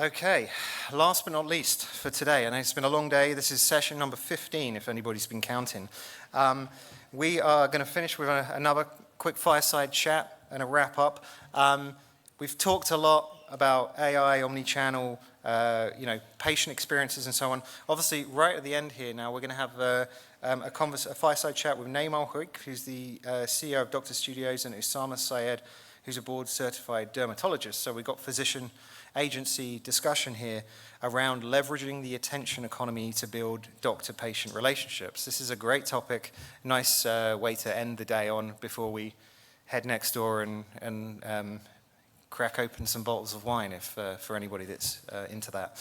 Okay, last but not least for today, and it's been a long day. This is session number 15, if anybody's been counting. We are going to finish with another quick fireside chat and a wrap up. We've talked a lot about AI, omnichannel, patient experiences and so on. Obviously, right at the end here now, we're going to have a fireside chat with Naimul Huq, who's the CEO of Doctor Studios, and Usama Syed, who's a board-certified dermatologist. So we've got physician agency discussion here around leveraging the attention economy to build doctor-patient relationships. This is a great topic, nice way to end the day on before we head next door and crack open some bottles of wine for anybody that's into that.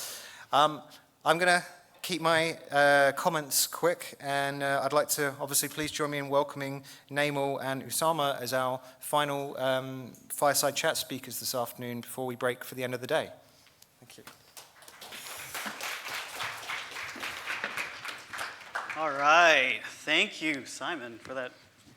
I'm going to keep my comments quick, and I'd like to obviously please join me in welcoming Naimul and Usama as our final fireside chat speakers this afternoon before we break for the end of the day. Thank you. All right. Thank you, Simon, for that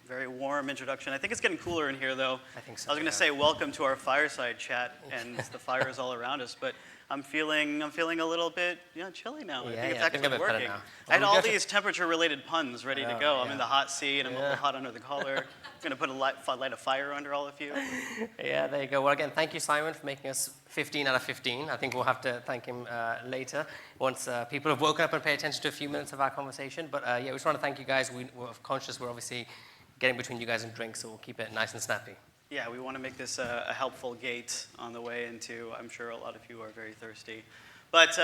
very warm introduction. I think it's getting cooler in here, though. I think so. I was going to say welcome to our fireside chat, and the fire is all around us, but I'm feeling a little bit chilly now. I think it's actually working. I had all these temperature-related puns ready to go. I'm in the hot seat, and I'm a little hot under the collar. I'm going to put light a fire under all of you. Yeah, there you go. Well, again, thank you, Simon, for making us 15 out of 15. I think we'll have to thank him later once people have woken up and paid attention to a few minutes of our conversation. But we just want to thank you guys. We're conscious we're obviously getting between you guys and drinks, so we'll keep it nice and snappy. Yeah, we want to make this a helpful gate on the way into. I'm sure a lot of you are very thirsty. But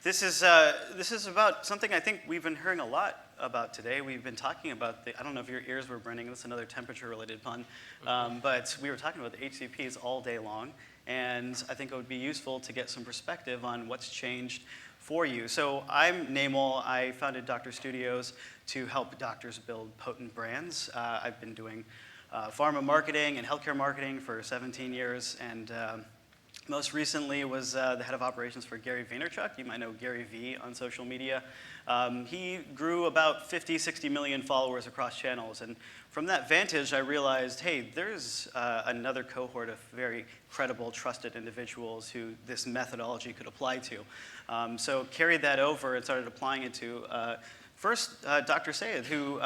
this is about something I think we've been hearing a lot about today. We've been talking about I don't know if your ears were burning. That's another temperature-related pun. But we were talking about the HCPs all day long. And I think it would be useful to get some perspective on what's changed for you. So I'm Naimul. I founded Doctor Studios to help doctors build potent brands. I've been doing pharma marketing and healthcare marketing for 17 years, and most recently was the head of operations for Gary Vaynerchuk. You might know Gary V on social media. He grew about 50, 60 million followers across channels, and from that vantage, I realized, hey, there's another cohort of very credible, trusted individuals who this methodology could apply to. So carried that over and started applying it to first, Dr. Syed, who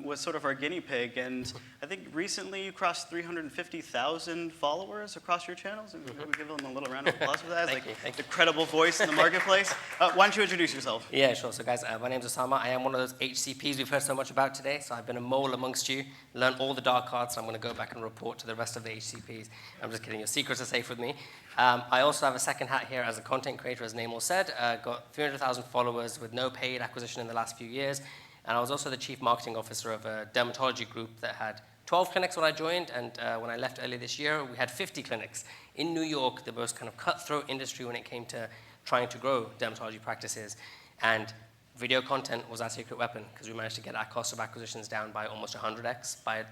was sort of our guinea pig, and I think recently you crossed 350,000 followers across your channels. And we give them a little round of applause for that. Thank you. The credible voice in the marketplace. Why don't you introduce yourself? Yeah, sure. So guys, my name's Usama. I am one of those HCPs we've heard so much about today. So I've been a mole amongst you, learned all the dark arts. So I'm going to go back and report to the rest of the HCPs. I'm just kidding. Your secrets are safe with me. I also have a second hat here as a content creator, as Naimul said. Got 300,000 followers with no paid acquisition in the last few years. And I was also the chief marketing officer of a dermatology group that had 12 clinics when I joined. And when I left earlier this year, we had 50 clinics in New York, the most kind of cutthroat industry when it came to trying to grow dermatology practices. And video content was our secret weapon because we managed to get our cost of acquisitions down by almost 100x by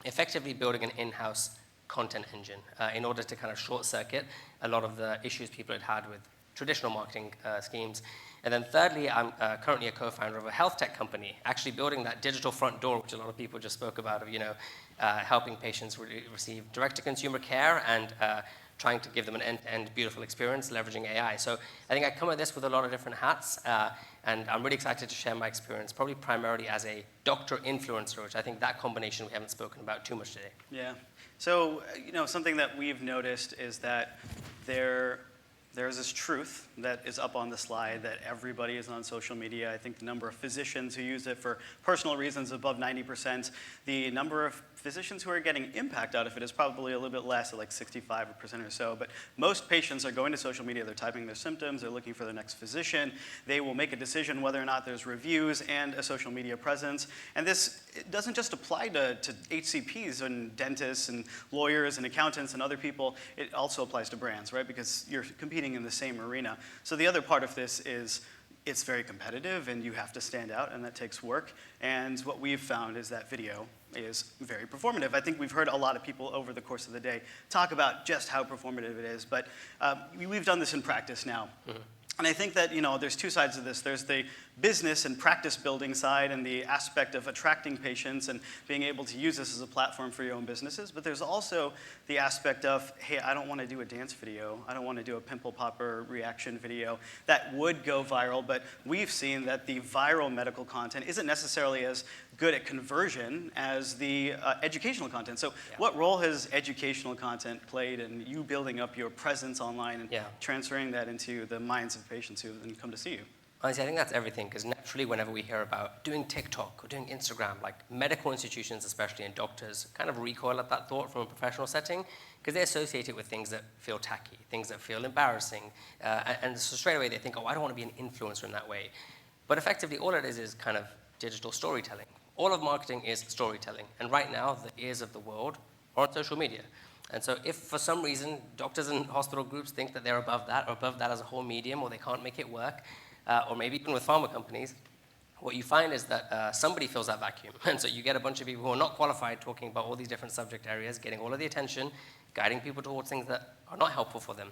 effectively building an in-house content engine in order to kind of short circuit a lot of the issues people had with traditional marketing schemes. And then thirdly, I'm currently a co-founder of a health tech company, actually building that digital front door, which a lot of people just spoke about, of helping patients receive direct-to-consumer care and trying to give them an end-to-end beautiful experience, leveraging AI. So I think I come at this with a lot of different hats, and I'm really excited to share my experience, probably primarily as a doctor influencer, which I think that combination we haven't spoken about too much today. Yeah. So, something that we've noticed is that there's this truth that is up on the slide that everybody is on social media. I think the number of physicians who use it for personal reasons is above 90%. The number of physicians who are getting impact out of it is probably a little bit less, at like 65% or so. But most patients are going to social media. They're typing their symptoms. They're looking for the next physician. They will make a decision whether or not there's reviews and a social media presence. And this doesn't just apply to HCPs and dentists and lawyers and accountants and other people. It also applies to brands, right? Because you're competing in the same arena. So the other part of this is it's very competitive and you have to stand out, and that takes work. And what we've found is that video is very performative. I think we've heard a lot of people over the course of the day talk about just how performative it is, but we've done this in practice now. And I think that, there's two sides of this. There's the business and practice building side and the aspect of attracting patients and being able to use this as a platform for your own businesses. But there's also the aspect of, hey, I don't want to do a dance video. I don't want to do a pimple popper reaction video. That would go viral, but we've seen that the viral medical content isn't necessarily as good at conversion as the educational content. So what role has educational content played in you building up your presence online and transferring that into the minds of patients who then come to see you? Honestly, I think that's everything, because naturally whenever we hear about doing TikTok or doing Instagram, like medical institutions especially and doctors kind of recoil at that thought from a professional setting, because they associate it with things that feel tacky, things that feel embarrassing, and so straight away they think, oh, I don't want to be an influencer in that way. But effectively all it is kind of digital storytelling. All of marketing is storytelling, and right now the ears of the world are on social media. And so if for some reason doctors and hospital groups think that they're above that, or above that as a whole medium, or they can't make it work, or maybe even with pharma companies, what you find is that somebody fills that vacuum. And so you get a bunch of people who are not qualified talking about all these different subject areas, getting all of the attention, guiding people towards things that are not helpful for them.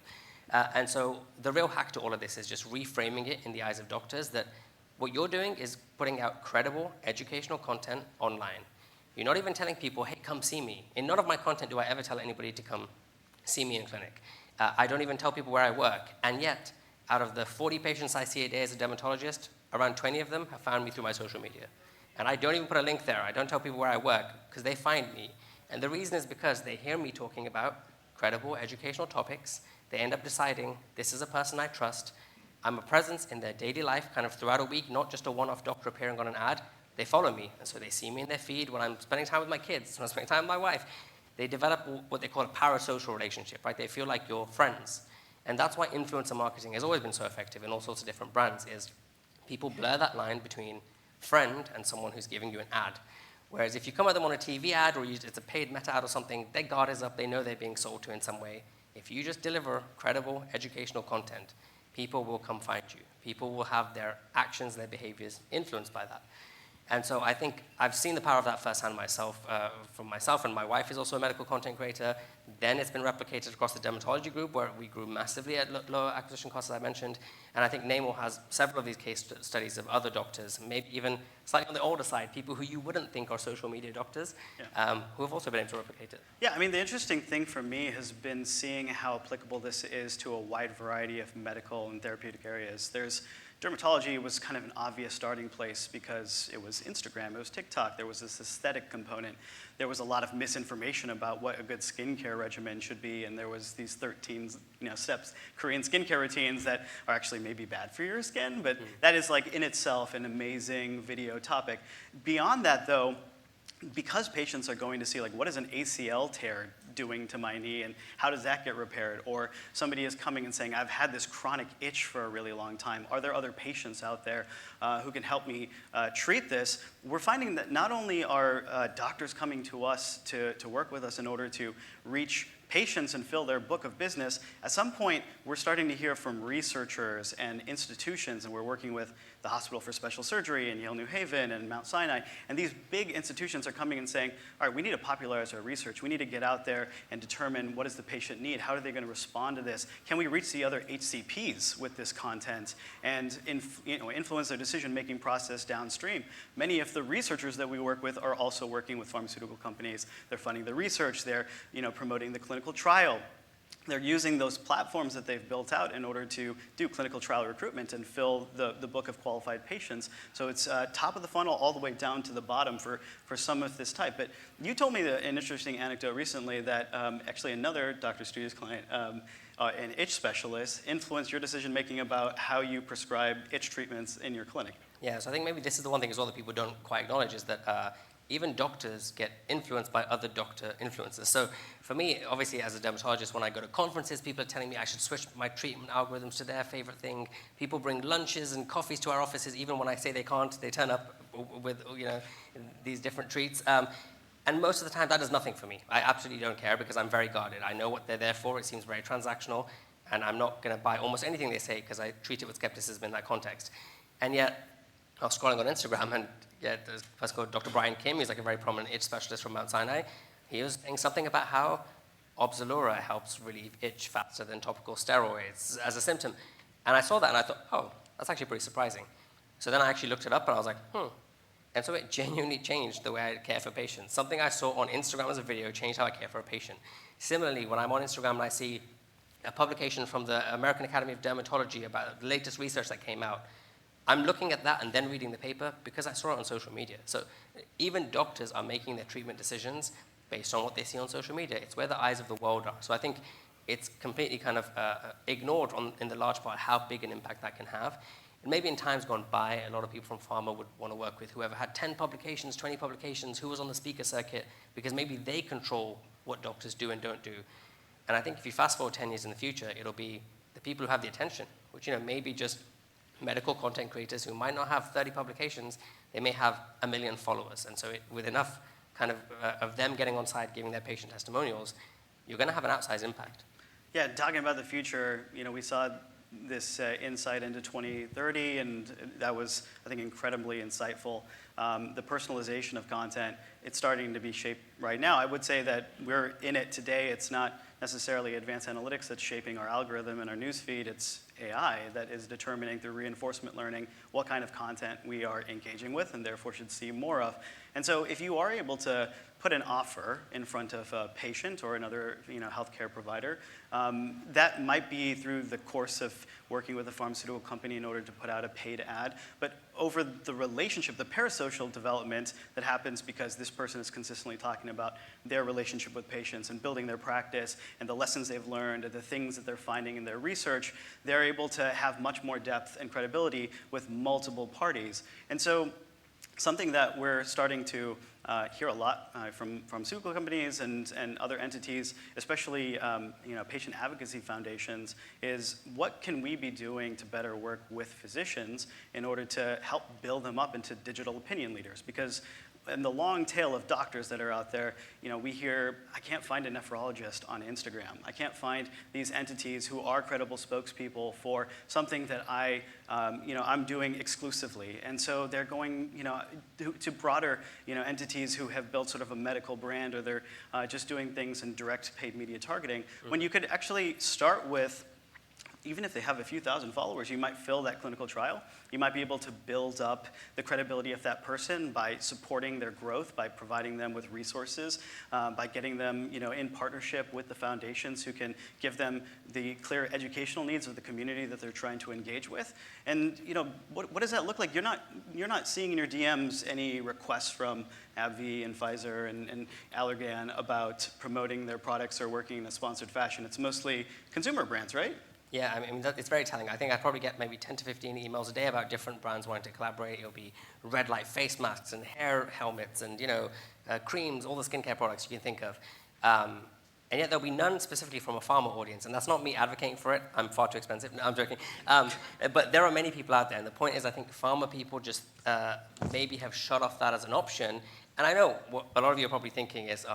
And so the real hack to all of this is just reframing it in the eyes of doctors that what you're doing is putting out credible educational content online. You're not even telling people, hey, come see me. In none of my content do I ever tell anybody to come see me in clinic. I don't even tell people where I work. And yet, out of the 40 patients I see a day as a dermatologist, around 20 of them have found me through my social media. And I don't even put a link there. I don't tell people where I work, because they find me. And the reason is because they hear me talking about credible educational topics. They end up deciding, this is a person I trust. I'm a presence in their daily life, kind of throughout a week, not just a one-off doctor appearing on an ad. They follow me, and so they see me in their feed when I'm spending time with my kids, when I'm spending time with my wife. They develop what they call a parasocial relationship, right? They feel like you're friends. And that's why influencer marketing has always been so effective in all sorts of different brands, is people blur that line between friend and someone who's giving you an ad. Whereas if you come at them on a TV ad, or it's a paid meta ad or something, their guard is up, they know they're being sold to in some way. If you just deliver credible educational content, people will come find you. People will have their actions, their behaviors influenced by that. And so I think I've seen the power of that firsthand myself, from myself, and my wife is also a medical content creator. Then it's been replicated across the dermatology group, where we grew massively at lower acquisition costs, as I mentioned. And I think Naimul has several of these case studies of other doctors, maybe even slightly on the older side, people who you wouldn't think are social media doctors, who have also been able to replicate it. Yeah, I mean, the interesting thing for me has been seeing how applicable this is to a wide variety of medical and therapeutic areas. Dermatology was kind of an obvious starting place because it was Instagram, it was TikTok, there was this aesthetic component. There was a lot of misinformation about what a good skincare regimen should be, and there was these 13 steps, Korean skincare routines that are actually maybe bad for your skin, but that is like in itself an amazing video topic. Beyond that though, because patients are going to see, like, what is an ACL tear doing to my knee and how does that get repaired? Or somebody is coming and saying, I've had this chronic itch for a really long time. Are there other patients out there who can help me treat this? We're finding that not only are doctors coming to us to work with us in order to reach patients and fill their book of business, at some point we're starting to hear from researchers and institutions, and we're working with the Hospital for Special Surgery in Yale New Haven and Mount Sinai, and these big institutions are coming and saying, all right, we need to popularize our research. We need to get out there and determine what does the patient need, how are they going to respond to this, can we reach the other HCPs with this content and influence their decision-making process downstream. Many of the researchers that we work with are also working with pharmaceutical companies. They're funding the research, they're promoting the clinical trial. They're using those platforms that they've built out in order to do clinical trial recruitment and fill the book of qualified patients. So it's top of the funnel all the way down to the bottom for some of this type. But you told me an interesting anecdote recently that actually another Dr. Studio's client, an itch specialist, influenced your decision-making about how you prescribe itch treatments in your clinic. Yeah, so I think maybe this is the one thing as well that people don't quite acknowledge, is that even doctors get influenced by other doctor influencers. So for me, obviously, as a dermatologist, when I go to conferences, people are telling me I should switch my treatment algorithms to their favorite thing. People bring lunches and coffees to our offices, even when I say they can't. They turn up with these different treats. And most of the time, that does nothing for me. I absolutely don't care because I'm very guarded. I know what they're there for. It seems very transactional. And I'm not going to buy almost anything they say because I treat it with skepticism in that context. And yet, I was scrolling on Instagram, and there's a person called Dr. Brian Kim. He's like a very prominent itch specialist from Mount Sinai. He was saying something about how Opzelura helps relieve itch faster than topical steroids as a symptom. And I saw that and I thought, oh, that's actually pretty surprising. So then I actually looked it up and I was like, And so it genuinely changed the way I care for patients. Something I saw on Instagram as a video changed how I care for a patient. Similarly, when I'm on Instagram and I see a publication from the American Academy of Dermatology about the latest research that came out, I'm looking at that and then reading the paper because I saw it on social media. So even doctors are making their treatment decisions based on what they see on social media. It's where the eyes of the world are. So I think it's completely kind of ignored in the large part how big an impact that can have. And maybe in times gone by, a lot of people from pharma would want to work with whoever had 10 publications, 20 publications, who was on the speaker circuit, because maybe they control what doctors do and don't do. And I think if you fast forward 10 years in the future, it'll be the people who have the attention, which maybe just medical content creators who might not have 30 publications, they may have 1 million followers. And so with enough kind of them getting on site, giving their patient testimonials, you're going to have an outsized impact. Yeah, talking about the future, we saw this insight into 2030, and that was, I think, incredibly insightful. The personalization of content, it's starting to be shaped right now. I would say that we're in it today. It's not necessarily advanced analytics that's shaping our algorithm and our newsfeed. It's AI that is determining through reinforcement learning what kind of content we are engaging with and therefore should see more of. And so if you are able to put an offer in front of a patient or another healthcare provider, that might be through the course of working with a pharmaceutical company in order to put out a paid ad. But over the relationship, the parasocial development that happens because this person is consistently talking about their relationship with patients and building their practice and the lessons they've learned and the things that they're finding in their research, they're able to have much more depth and credibility with multiple parties. And so something that we're starting to hear a lot from pharmaceutical companies and other entities, especially patient advocacy foundations, is what can we be doing to better work with physicians in order to help build them up into digital opinion leaders? Because in the long tail of doctors that are out there, we hear, I can't find a nephrologist on Instagram. I can't find these entities who are credible spokespeople for something that I'm doing exclusively. And so they're going, to broader, entities who have built sort of a medical brand, or they're just doing things in direct paid media targeting. When you could actually start with, even if they have a few thousand followers, you might fill that clinical trial. You might be able to build up the credibility of that person by supporting their growth, by providing them with resources, by getting them in partnership with the foundations who can give them the clear educational needs of the community that they're trying to engage with. And what does that look like? You're not seeing in your DMs any requests from AbbVie and Pfizer and Allergan about promoting their products or working in a sponsored fashion. It's mostly consumer brands, right? Yeah, I mean, it's very telling. I think I probably get maybe 10 to 15 emails a day about different brands wanting to collaborate. It'll be red light face masks and hair helmets and, creams, all the skincare products you can think of. And yet there'll be none specifically from a pharma audience. And that's not me advocating for it. I'm far too expensive. No, I'm joking. But there are many people out there. And the point is, I think pharma people just maybe have shut off that as an option. And I know what a lot of you are probably thinking is,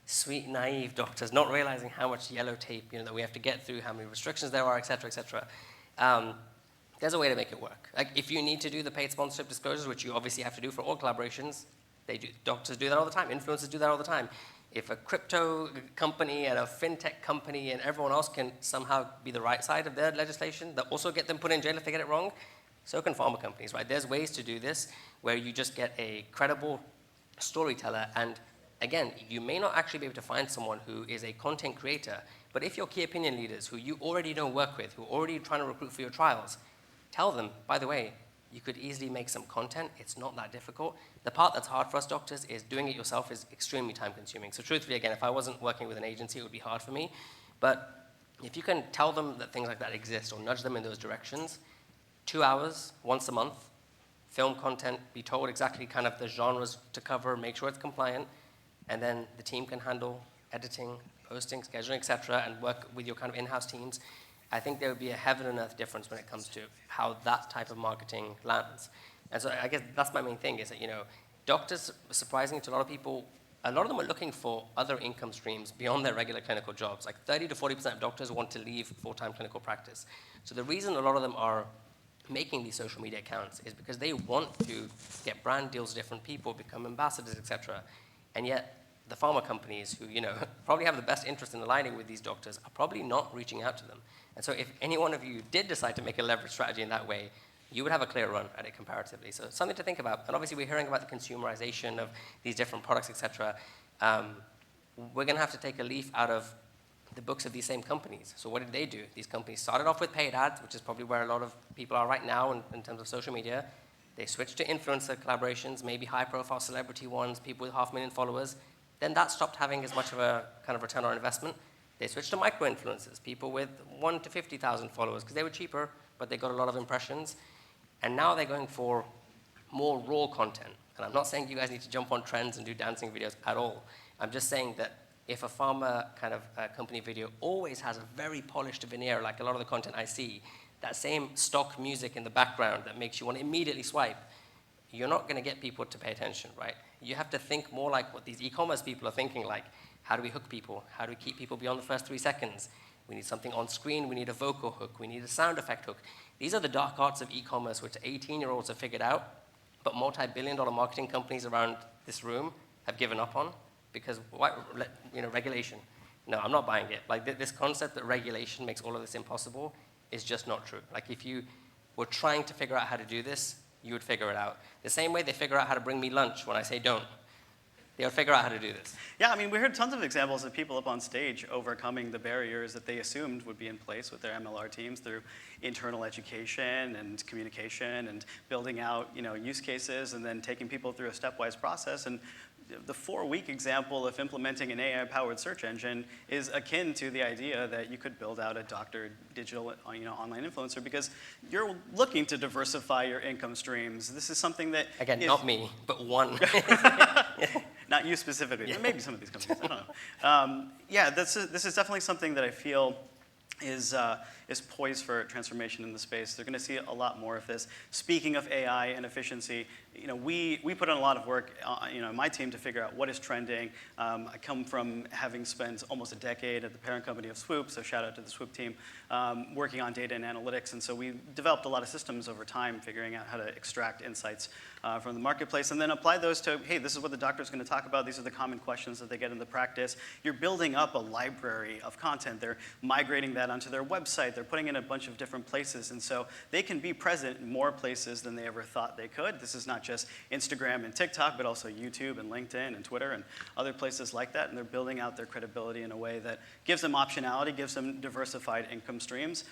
sweet, naive doctors, not realizing how much yellow tape that we have to get through, how many restrictions there are, et cetera, et cetera. There's a way to make it work. Like, if you need to do the paid sponsorship disclosures, which you obviously have to do for all collaborations, doctors do that all the time, influencers do that all the time. If a crypto company and a fintech company and everyone else can somehow be the right side of their legislation, that also get them put in jail if they get it wrong, so can pharma companies, right? There's ways to do this where you just get a credible storyteller. And again, you may not actually be able to find someone who is a content creator, but if your key opinion leaders who you already don't work with, who are already trying to recruit for your trials, tell them, by the way, you could easily make some content. It's not that difficult. The part that's hard for us doctors is doing it yourself is extremely time consuming. So truthfully, again, if I wasn't working with an agency, it would be hard for me. But if you can tell them that things like that exist or nudge them in those directions, 2 hours, once a month, film content, be told exactly kind of the genres to cover, make sure it's compliant, and then the team can handle editing, posting, scheduling, et cetera, and work with your kind of in-house teams. I think there would be a heaven and earth difference when it comes to how that type of marketing lands. And so I guess that's my main thing is that, doctors, surprisingly to a lot of people, a lot of them are looking for other income streams beyond their regular clinical jobs. Like 30 to 40% of doctors want to leave full-time clinical practice. So the reason a lot of them are making these social media accounts is because they want to get brand deals with different people, become ambassadors, et cetera. And yet the pharma companies who, probably have the best interest in aligning with these doctors are probably not reaching out to them. And so if any one of you did decide to make a leverage strategy in that way, you would have a clear run at it comparatively. So something to think about. And obviously, we're hearing about the consumerization of these different products, et cetera. We're going to have to take a leaf out of the books of these same companies. So what did they do? These companies started off with paid ads, which is probably where a lot of people are right now in terms of social media. They switched to influencer collaborations, maybe high-profile celebrity ones, people with 500,000 followers. Then that stopped having as much of a kind of return on investment. They switched to micro-influencers, people with 1 to 50,000 followers, because they were cheaper, but they got a lot of impressions. And now they're going for more raw content. And I'm not saying you guys need to jump on trends and do dancing videos at all. I'm just saying that if a pharma kind of company video always has a very polished veneer, like a lot of the content I see, that same stock music in the background that makes you want to immediately swipe, you're not going to get people to pay attention, right? You have to think more like what these e-commerce people are thinking, like, how do we hook people? How do we keep people beyond the first 3 seconds? We need something on screen. We need a vocal hook. We need a sound effect hook. These are the dark arts of e-commerce, which 18-year-olds have figured out, but multi-billion-dollar marketing companies around this room have given up on because regulation. No, I'm not buying it. Like this concept that regulation makes all of this impossible is just not true. Like if you were trying to figure out how to do this, you would figure it out. The same way they figure out how to bring me lunch when I say don't. They'll figure out how to do this. Yeah, I mean, we heard tons of examples of people up on stage overcoming the barriers that they assumed would be in place with their MLR teams through internal education and communication and building out, use cases and then taking people through a stepwise process. And the 4-week example of implementing an AI-powered search engine is akin to the idea that you could build out a doctor digital, online influencer because you're looking to diversify your income streams. This is something that again, not me, but one. Not you specifically, but maybe some of these companies. I don't know. Yeah, this is definitely something that I feel is poised for transformation in the space. They're going to see a lot more of this. Speaking of AI and efficiency, we put in a lot of work, in my team to figure out what is trending. I come from having spent almost a decade at the parent company of Swoop, so shout out to the Swoop team, working on data and analytics. And so we developed a lot of systems over time, figuring out how to extract insights from the marketplace and then apply those to, hey, this is what the doctor's going to talk about. These are the common questions that they get in the practice. You're building up a library of content. They're migrating that onto their website. They're putting it in a bunch of different places. And so they can be present in more places than they ever thought they could. This is not just Instagram and TikTok, but also YouTube and LinkedIn and Twitter and other places like that. And they're building out their credibility in a way that gives them optionality, gives them diversified income streams.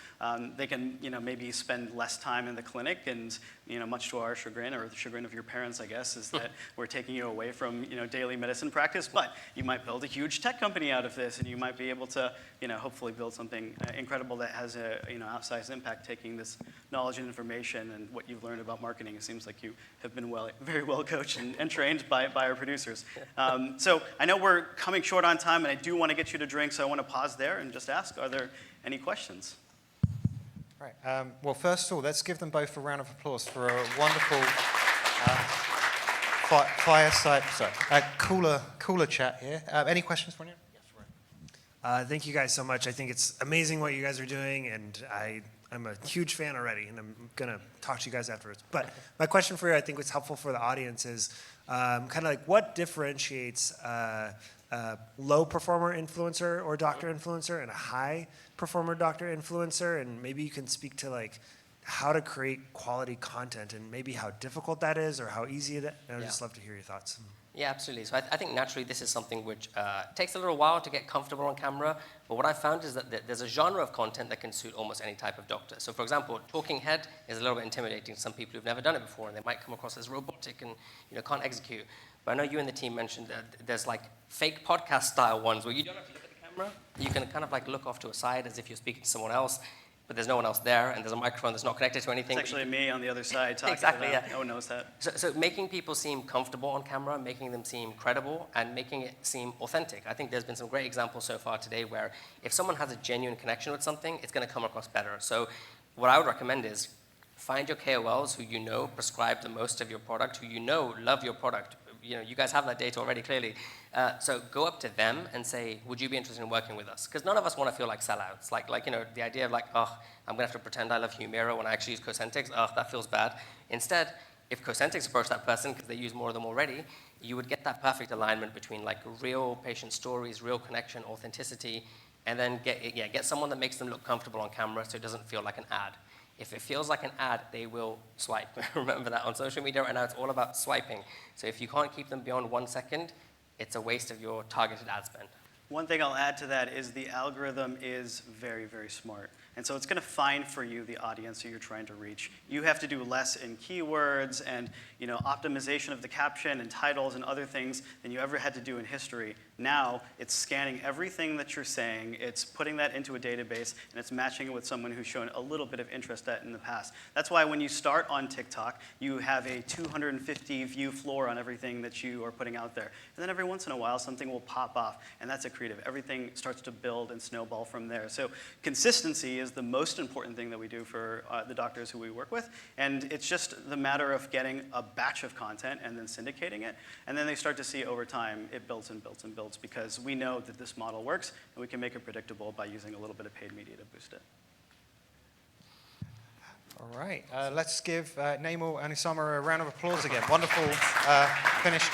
They can, maybe spend less time in the clinic and, much to our chagrin or the chagrin of your parents, I guess, is that we're taking you away from, daily medicine practice. But you might build a huge tech company out of this and you might be able to, hopefully build something incredible that has a, outsized impact taking this knowledge and information and what you've learned about marketing. It seems like you have been very well coached and trained by our producers. So I know we're coming short on time and I do want to get you to drink, so I want to pause there and just ask, are there any questions? Right. Well, first of all, let's give them both a round of applause for a wonderful fireside, cooler chat here. Any questions for you? Yes, right. Thank you guys so much. I think it's amazing what you guys are doing, and I'm a huge fan already, and I'm going to talk to you guys afterwards. But my question for you, I think what's helpful for the audience is kind of like what differentiates a low performer influencer or doctor influencer and a high performer doctor influencer, and maybe you can speak to like how to create quality content and maybe how difficult that is or how easy it is. I'd just love to hear your thoughts. Yeah, absolutely. So I think naturally this is something which takes a little while to get comfortable on camera, but what I've found is that there's a genre of content that can suit almost any type of doctor. So for example, talking head is a little bit intimidating to some people who've never done it before, and they might come across as robotic and can't execute. But I know you and the team mentioned that there's like fake podcast style ones where you don't have to look at the camera. You can kind of like look off to a side as if you're speaking to someone else, but there's no one else there, and there's a microphone that's not connected to anything. It's actually me on the other side talking exactly, to them. yeah. No one knows that. So making people seem comfortable on camera, making them seem credible, and making it seem authentic. I think there's been some great examples so far today where if someone has a genuine connection with something, it's going to come across better. So what I would recommend is find your KOLs who prescribe the most of your product, who love your product. You guys have that data already, clearly. So go up to them and say, would you be interested in working with us? Because none of us want to feel like sellouts. Like the idea of like, oh, I'm going to have to pretend I love Humira when I actually use Cosentyx. Oh, that feels bad. Instead, if Cosentyx approached that person because they use more of them already, you would get that perfect alignment between like real patient stories, real connection, authenticity, and then get someone that makes them look comfortable on camera so it doesn't feel like an ad. If it feels like an ad, they will swipe. Remember that on social media right now, it's all about swiping. So if you can't keep them beyond 1 second, it's a waste of your targeted ad spend. One thing I'll add to that is the algorithm is very, very smart. And so it's going to find for you the audience that you're trying to reach. You have to do less in keywords and optimization of the caption and titles and other things than you ever had to do in history. Now it's scanning everything that you're saying, it's putting that into a database, and it's matching it with someone who's shown a little bit of interest in the past. That's why when you start on TikTok, you have a 250 view floor on everything that you are putting out there. And then every once in a while, something will pop off, and that's a creative. Everything starts to build and snowball from there. So consistency is the most important thing that we do for the doctors who we work with, and it's just the matter of getting a batch of content and then syndicating it, and then they start to see over time it builds and builds and builds because we know that this model works and we can make it predictable by using a little bit of paid media to boost it. All right, let's give Naimul and Usama a round of applause again. Wonderful finish to